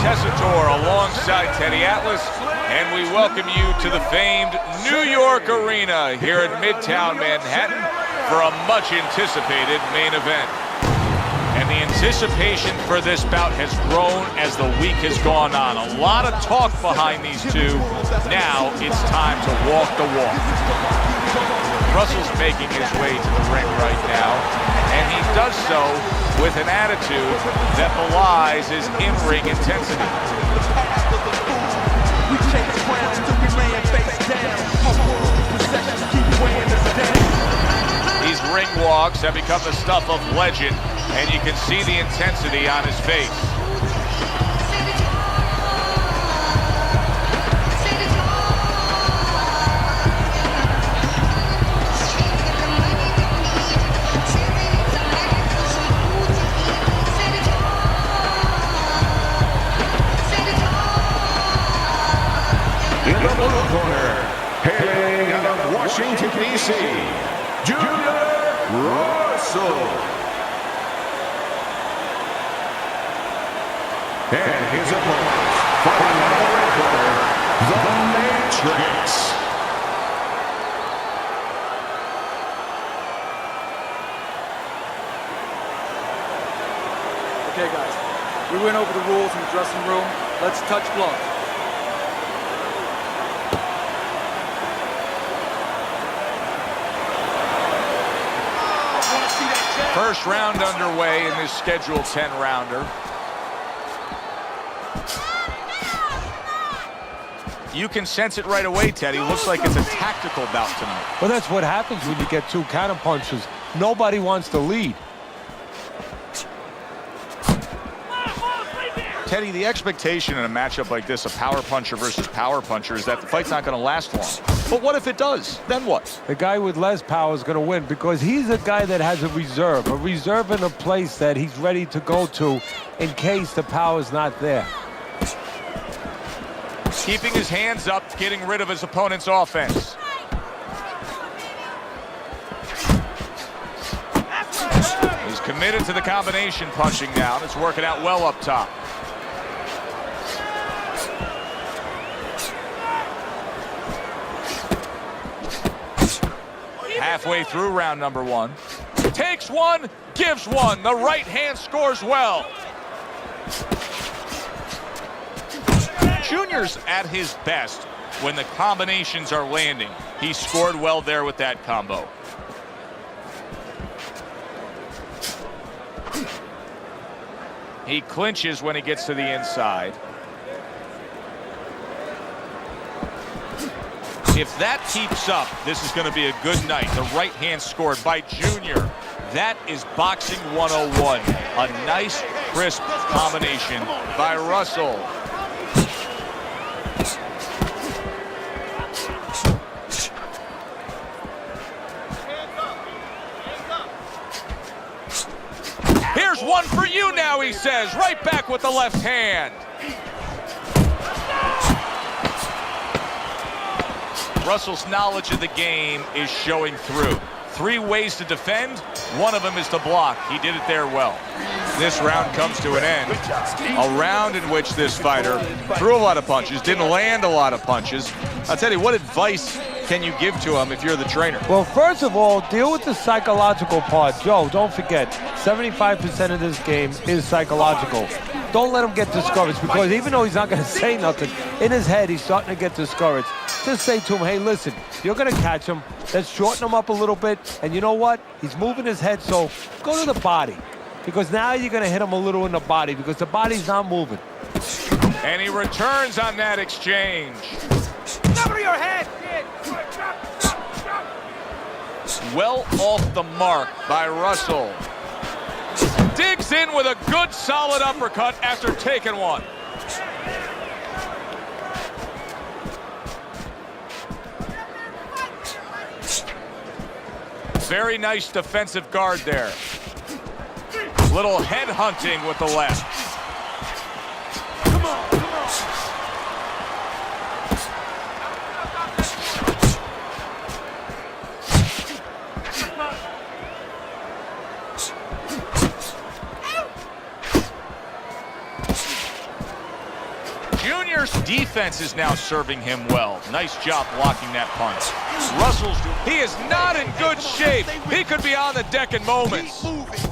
Tessitore alongside Teddy Atlas, and we welcome you to the famed New York Arena here at Midtown Manhattan for a much-anticipated main event. And the anticipation for this bout has grown as the week has gone on. A lot of talk behind these two. Now it's time to walk the walk. Russell's making his way to the ring right now, and he does so with an attitude that belies his in-ring intensity. These ring walks have become the stuff of legend, and you can see the intensity on his face. In the blue corner, hailing out of Washington, D.C., Junior Russell. And his opponent, fighting out of the red corner, the Matrix. Okay, guys, we went over the rules in the dressing room. Let's touch gloves. First round underway in this scheduled 10-rounder. You can sense it right away, Teddy. Looks like it's a tactical bout tonight. Well, that's what happens when you get two counter punches. Nobody wants to lead. Teddy, the expectation in a matchup like this, a power puncher versus power puncher, is that the fight's not going to last long. But what if it does? Then what? The guy with less power is going to win because he's a guy that has a reserve in a place that he's ready to go to in case the power's not there. Keeping his hands up, getting rid of his opponent's offense. He's committed to the combination punching now. It's working out well up top. Halfway through round number one. Takes one, gives one. The right hand scores well. Junior's at his best when the combinations are landing. He scored well there with that combo. He clinches when he gets to the inside. If that keeps up, this is going to be a good night. The right hand scored by Junior. That is boxing 101. A nice, crisp combination by Russell. Here's one for you now, he says. Right back with the left hand. Russell's knowledge of the game is showing through. 3 ways to defend. One of them is to block. He did it there well. This round comes to an end. A round in which this fighter threw a lot of punches, didn't land a lot of punches. I'll tell you, what advice can you give to him if you're the trainer? Well, first of all, deal with the psychological part. Joe, don't forget, 75% of this game is psychological. Don't let him get discouraged, because even though he's not going to say nothing, in his head he's starting to get discouraged. Just say to him, hey, listen, you're going to catch him. Let's shorten him up a little bit. And you know what? He's moving his head, so go to the body. Because now you're going to hit him a little in the body, because the body's not moving. And he returns on that exchange. Cover your head, kid! Well off the mark by Russell. Digs in with a good solid uppercut after taking one. Very nice defensive guard there. Little head hunting with the left. Come on, come on. Junior's defense is now serving him well. Nice job blocking that punch. He is not in good shape. He could be on the deck in moments.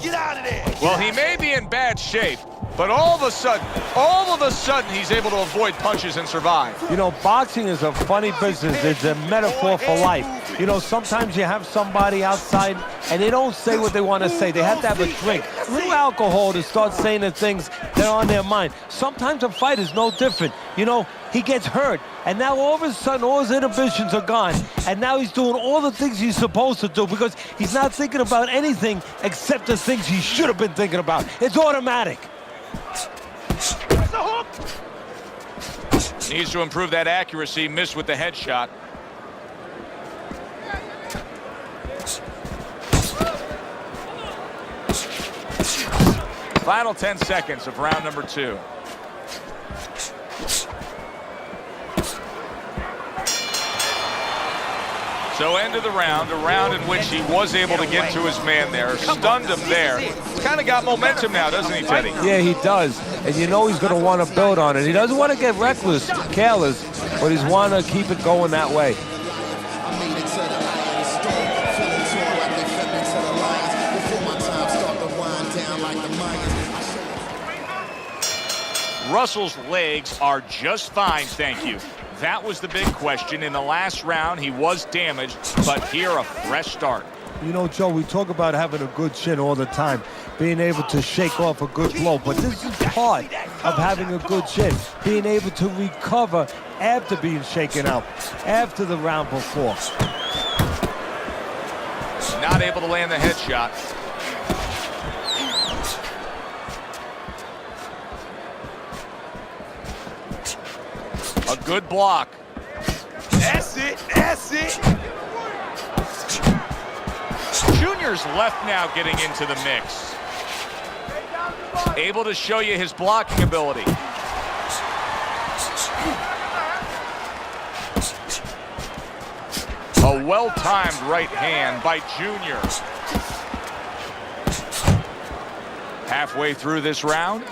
Get out of there. Well, he may be in bad shape, but all of a sudden, he's able to avoid punches and survive. You know, boxing is a funny business. It's a metaphor for life. You know, sometimes you have somebody outside and they don't say what they want to say. They have to have a drink, a little alcohol to start saying the things that are on their mind. Sometimes a fight is no different. You know, he gets hurt, and now all of a sudden all his inhibitions are gone, and now he's doing all the things he's supposed to do because he's not thinking about anything except the things he should have been thinking about. It's automatic. Needs to improve that accuracy. Missed with the headshot. Final 10 seconds of round number 2. So end of the round, a round in which he was able to get to his man there, stunned him there. He's kind of got momentum now, doesn't he, Teddy? Yeah, he does. And you know he's going to want to build on it. He doesn't want to get reckless, careless, but he's want to keep it going that way. Russell's legs are just fine, thank you. That was the big question. In the last round, he was damaged, but here a fresh start. You know, Joe, we talk about having a good chin all the time, being able to shake off a good blow, but this is part of having a good chin, being able to recover after being shaken out, after the round before. Not able to land the headshot. A good block. That's it. That's it. Junior's left now getting into the mix. Able to show you his blocking ability. A well-timed right hand by Junior. Halfway through this round.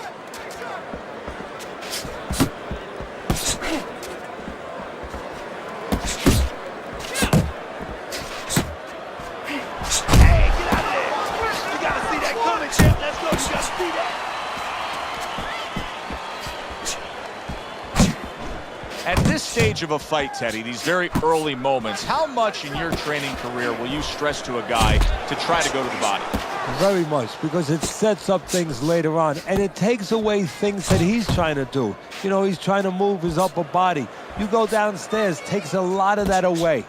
At this stage of a fight, Teddy, these very early moments, how much in your training career will you stress to a guy to try to go to the body? Very much, because it sets up things later on, and it takes away things that he's trying to do. You know, he's trying to move his upper body. You go downstairs, takes a lot of that away.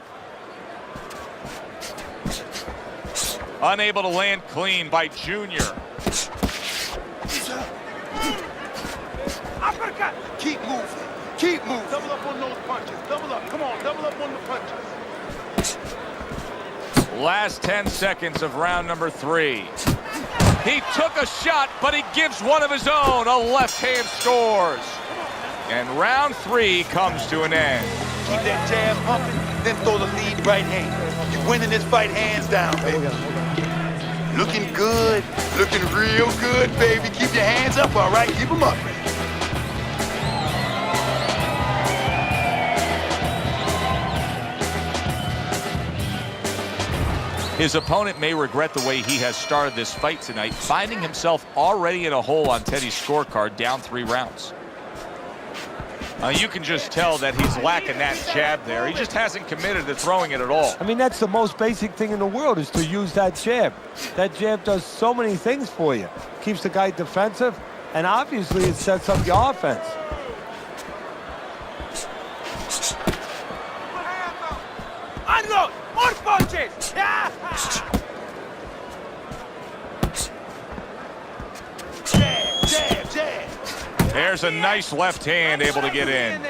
Unable to land clean by Junior. Uppercut. Keep moving. Keep moving. Double up on those punches. Double up. Come on, double up on the punches. Last 10 seconds of round number 3. He took a shot, but he gives one of his own. A left hand scores. And round 3 comes to an end. Keep that jab pumping, then throw the lead right hand. You're winning this fight hands down, baby. Looking good. Looking real good, baby. Keep your hands up, all right? Keep them up. His opponent may regret the way he has started this fight tonight, finding himself already in a hole on Teddy's scorecard, down 3 rounds. You can just tell that he's lacking that jab there. He just hasn't committed to throwing it at all. I mean, that's the most basic thing in the world, is to use that jab. That jab does so many things for you. Keeps the guy defensive, and obviously it sets up your offense. Unload! More punches! Jab, jab, jab. There's a nice left hand able to get in.